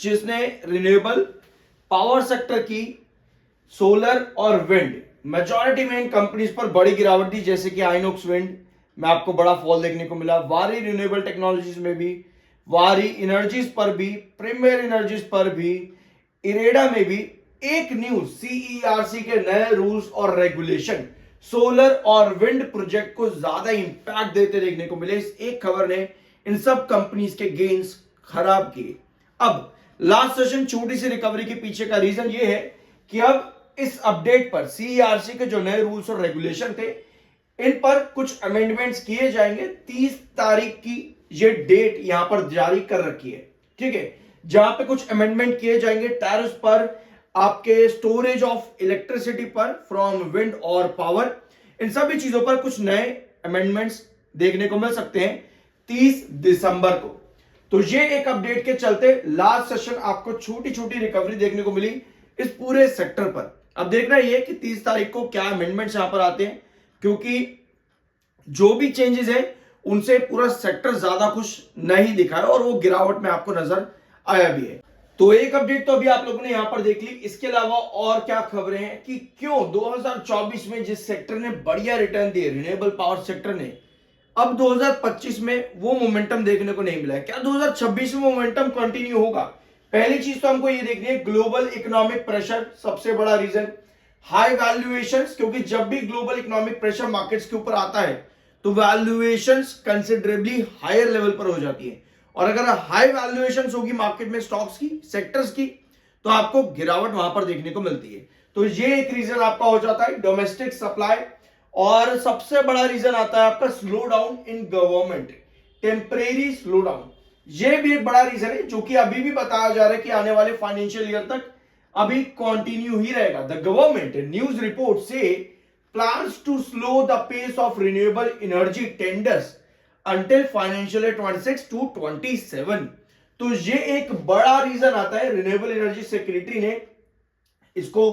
जिसने renewable power sector की solar और विंड मेजॉरिटी में इन कंपनीज पर बड़ी गिरावट दी, जैसे कि आइनॉक्स विंड में आपको बड़ा फॉल देखने को मिला, वारी रिन्यूएबल टेक्नोलॉजीज में भी, वारी एनर्जीज पर भी, प्रीमियर एनर्जीज पर भी, इरेडा में भी एक न्यूज सीईआरसी के नए रूल्स और रेगुलेशन सोलर और विंड प्रोजेक्ट को ज्यादा इंपैक्ट देते देखने को मिले। इस एक खबर ने इन सब कंपनीज के गेन्स खराब किए। अब लास्ट सेशन छोटी सी रिकवरी के पीछे का रीजन ये है कि अब इस अपडेट पर सीईआरसी के जो नए रूल्स और रेगुलेशन थे इन पर कुछ अमेंडमेंट्स किए जाएंगे। 30 तारीख की ये डेट यहां पर जारी कर रखी है, ठीक है, जहां पे कुछ अमेंडमेंट किए जाएंगे टैरिफ पर, आपके स्टोरेज ऑफ इलेक्ट्रिसिटी पर फ्रॉम विंड और पावर, इन सभी चीजों पर कुछ नए अमेंडमेंट्स देखने को मिल सकते हैं 30 दिसंबर को। तो ये एक अपडेट के चलते लास्ट सेशन आपको छोटी छोटी रिकवरी देखने को मिली इस पूरे सेक्टर पर। अब देखना यह कि 30 तारीख को क्या अमेंडमेंट्स यहां पर आते हैं, क्योंकि जो भी चेंजेस है उनसे पूरा सेक्टर ज्यादा खुश नहीं दिखा है और वो गिरावट में आपको नजर आया भी है। तो एक अपडेट तो अभी आप लोगों ने यहां पर देख ली। इसके अलावा और क्या खबरें हैं कि क्यों 2024 में जिस सेक्टर ने बढ़िया रिटर्न दिए, रिन्यूएबल पावर सेक्टर ने, अब 2025 में वो मोमेंटम देखने को नहीं मिला है। क्या 2026 में मोमेंटम कंटिन्यू होगा? पहली चीज तो हमको ये देखनी है, ग्लोबल इकोनॉमिक प्रेशर सबसे बड़ा रीजन, हाई वैल्यूएशंस, क्योंकि जब भी ग्लोबल इकोनॉमिक प्रेशर मार्केट्स के ऊपर आता है तो वैल्यूएशंस कंसिडरेबली हायर लेवल पर हो जाती है, और अगर हाई वैल्यूएशंस होगी मार्केट में स्टॉक्स की, सेक्टर्स की, तो आपको गिरावट वहां पर देखने को मिलती है। तो ये एक रीजन आपका हो जाता है डोमेस्टिक सप्लाई, और सबसे बड़ा रीजन आता है आपका slow down in government, temporary slow down. ये भी एक बड़ा रीजन है जो कि अभी भी बताया जा रहा है कि आने वाले फाइनेंशियल ईयर तक अभी कंटिन्यू ही रहेगा। The government news report says plans to slow the pace of renewable energy tenders until financial year 26 to 27। तो ये एक बड़ा रीजन आता है। रिन्यूएबल एनर्जी सेक्रेटरी ने इसको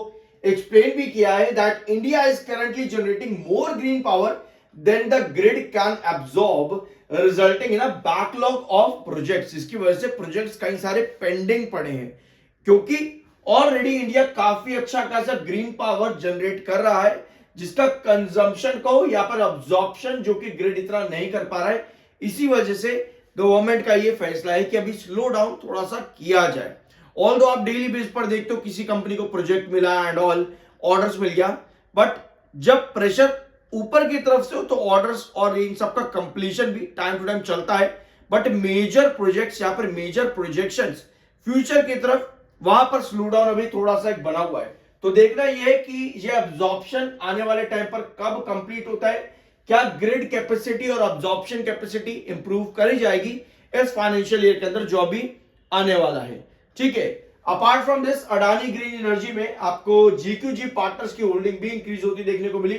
एक्सप्लेन भी किया है that India is currently generating more green power than the grid can absorb, resulting in a backlog of projects. इसकी वजह से प्रोजेक्ट्स कई सारे पेंडिंग पड़े हैं, क्योंकि ऑलरेडी इंडिया काफी अच्छा खासा ग्रीन पावर जनरेट कर रहा है, जिसका कंजम्पशन को या पर अब्जॉर्प्शन जो कि ग्रिड इतना नहीं कर पा रहा है। इसी वजह से गवर्नमेंट का ये फैसला है कि अभी स्लो डाउन थोड़ा सा किया जाए। ऑल दो आप डेली बेस पर देखते हो किसी कंपनी को प्रोजेक्ट मिला एंड ऑल, ऑर्डर्स मिल गया, बट जब प्रेशर ऊपर की तरफ से हो तो ऑर्डर्स और इन सबका कंप्लीशन भी टाइम टू टाइम चलता है, बट मेजर प्रोजेक्ट्स या पर मेजर प्रोजेक्शंस फ्यूचर की तरफ, वहां पर स्लो डाउन अभी थोड़ा सा एक बना हुआ है। तो देखना यह है कि ये अब्जॉर्प्शन आने वाले टाइम पर कब कंप्लीट होता है, क्या ग्रिड कैपेसिटी और अब्जॉर्प्शन कैपेसिटी इंप्रूव करी जाएगी इस फाइनेंशियल ईयर के अंदर जो अभी आने वाला है, ठीक है। Apart from this, Adani green energy में आपको जीक्यूजी पार्टनर्स की होल्डिंग भी इंक्रीज होती देखने को मिली।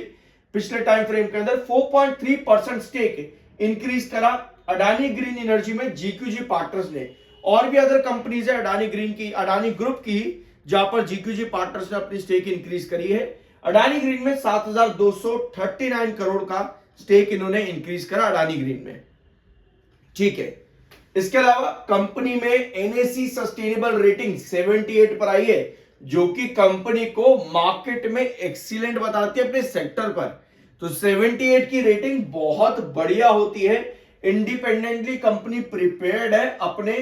पिछले टाइम फ्रेम के अंदर 4.3% स्टेक इंक्रीज करा अडानी ग्रीन एनर्जी में जीक्यूजी पार्टनर्स ने। और भी अदर कंपनीज है अडानी ग्रीन की, अडानी ग्रुप की, जहां पर जीक्यूजी पार्टनर्स ने अपनी स्टेक इंक्रीज करी है। अडानी ग्रीन में 7,239 करोड़ का स्टेक इन्होंने इंक्रीज करा अडानी ग्रीन में, ठीक है। इसके अलावा कंपनी में एनएससी सस्टेनेबल रेटिंग 78 पर आई है, जो कि कंपनी को मार्केट में एक्सीलेंट बताती है अपने सेक्टर पर। तो 78 की रेटिंग बहुत बढ़िया होती है। इंडिपेंडेंटली कंपनी प्रिपेयर्ड है अपने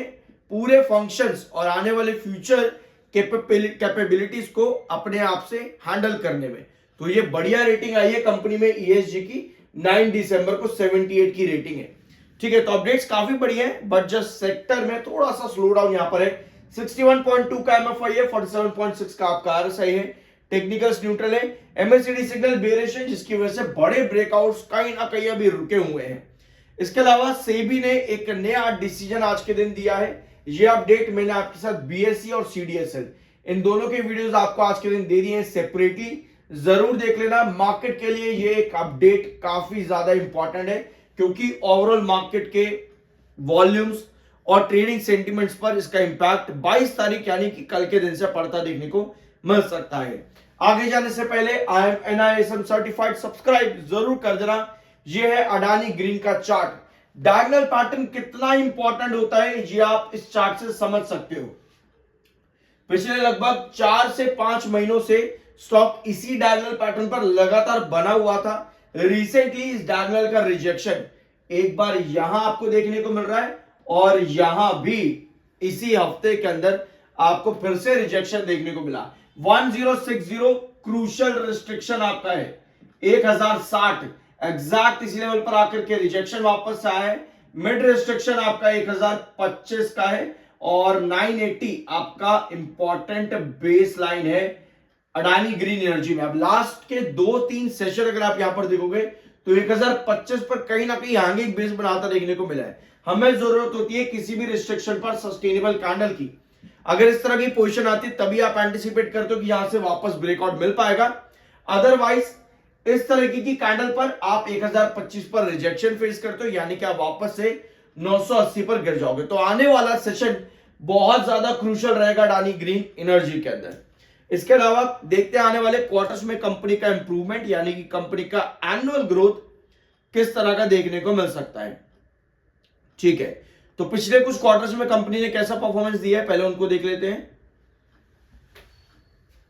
पूरे फंक्शंस और आने वाले फ्यूचर कैपेबिलिटीज को अपने आप से हैंडल करने में। तो ये बढ़िया रेटिंग आई है कंपनी में ईएसजी की, 9 दिसंबर को 78 की रेटिंग है, ठीक है। तो अपडेट्स काफी बढ़िया है, बट जस्ट सेक्टर में थोड़ा सा स्लो डाउन यहां पर है। 61.2 का एमएफआई है, 47.6 का आपका आरएसआई है, टेक्निकल्स न्यूट्रल है, एमएससीडी सिग्नल बेरिश है, जिसकी वजह से बड़े ब्रेकआउट्स कहीं ना कहीं अभी रुके हुए हैं। इसके अलावा सेबी ने एक नया डिसीजन आज के दिन दिया है। ये अपडेट मैंने आपके साथ बीएसई और सीडीएसएल इन दोनों के वीडियोस आपको आज के दिन दे दिए हैं सेपरेटली, जरूर देख लेना। मार्केट के लिए ये एक अपडेट काफी ज्यादा इंपॉर्टेंट है, क्योंकि ओवरऑल मार्केट के वॉल्यूम्स और ट्रेडिंग सेंटिमेंट्स पर इसका इंपैक्ट 22 तारीख यानी कि कल के दिन से पड़ता देखने को मिल सकता है। आगे जाने से पहले IAM सर्टिफाइड सब्सक्राइब जरूर कर देना। यह है अडानी ग्रीन का चार्ट। डायगोनल पैटर्न कितना इंपॉर्टेंट होता है ये आप इस चार्ट से समझ सकते हो। पिछले लगभग 4 से 5 महीनों से स्टॉक इसी डायगोनल पैटर्न पर लगातार बना हुआ था। रिसेंटली इस डायगोनल का रिजेक्शन एक बार यहां आपको देखने को मिल रहा है और यहां भी इसी हफ्ते के अंदर आपको फिर से रिजेक्शन देखने को मिला। 1060 क्रूशियल रिस्ट्रिक्शन आपका है, 1060 एग्जैक्ट इसी लेवल पर आकर के रिजेक्शन वापस आया है। मिड रिस्ट्रिक्शन आपका 1025 का है और 980 आपका इंपॉर्टेंट बेस लाइन है अडानी ग्रीन एनर्जी में। अब लास्ट के 2-3 सेशन अगर आप यहां पर देखोगे तो 1025 पर कहीं ना कहीं हैंगिंग बेस बनाता देखने को मिला है। हमें जरूरत होती है किसी भी रिस्ट्रिक्शन पर सस्टेनेबल कैंडल की। अगर इस तरह की पोजीशन आती तभी आप एंटिसिपेट करते हो कि यहां से वापस ब्रेकआउट मिल पाएगा, अदरवाइज इस तरीके की कैंडल पर आप 1025 पर रिजेक्शन फेस करते हो, यानी कि आप वापस से 980 पर गिर जाओगे। तो आने वाला सेशन बहुत ज्यादा क्रूशियल रहेगा अडानी ग्रीन एनर्जी के अंदर। इसके अलावा देखते हैं आने वाले क्वार्टर्स में कंपनी का इंप्रूवमेंट, यानी कि कंपनी का एनुअल ग्रोथ किस तरह का देखने को मिल सकता है। ठीक है, तो पिछले कुछ क्वार्टर्स में कंपनी ने कैसा परफॉर्मेंस दिया है पहले उनको देख लेते हैं।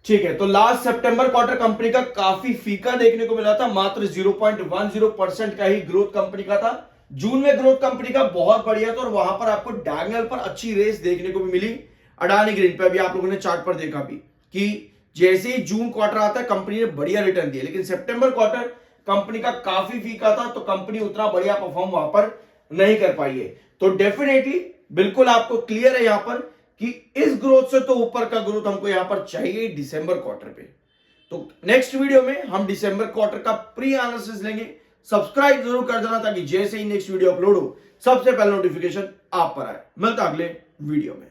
ठीक है, तो लास्ट सितंबर क्वार्टर कंपनी का काफी फीका देखने को मिला था, मात्र 0.10% का ही ग्रोथ कंपनी का था। जून में ग्रोथ कंपनी का बहुत बढ़िया था और वहां पर आपको डायगोनल पर अच्छी रेस देखने को भी मिली अडानी ग्रीन पे। अभी आप लोगों ने चार्ट पर देखा भी कि जैसे ही जून क्वार्टर आता है कंपनी ने बढ़िया रिटर्न दिया, लेकिन सितंबर क्वार्टर कंपनी का काफी फीका था तो कंपनी उतना बढ़िया परफॉर्म वहां पर नहीं कर पाई है। तो डेफिनेटली बिल्कुल आपको क्लियर है यहां पर कि इस ग्रोथ से तो ऊपर का ग्रोथ हमको यहां पर चाहिए दिसंबर क्वार्टर पे। तो नेक्स्ट वीडियो में हम दिसंबर क्वार्टर का प्री एनालिसिस लेंगे। सब्सक्राइब जरूर कर देना ताकि जैसे ही नेक्स्ट वीडियो अपलोड हो सबसे पहले नोटिफिकेशन आप पर आए। मिलता अगले वीडियो में।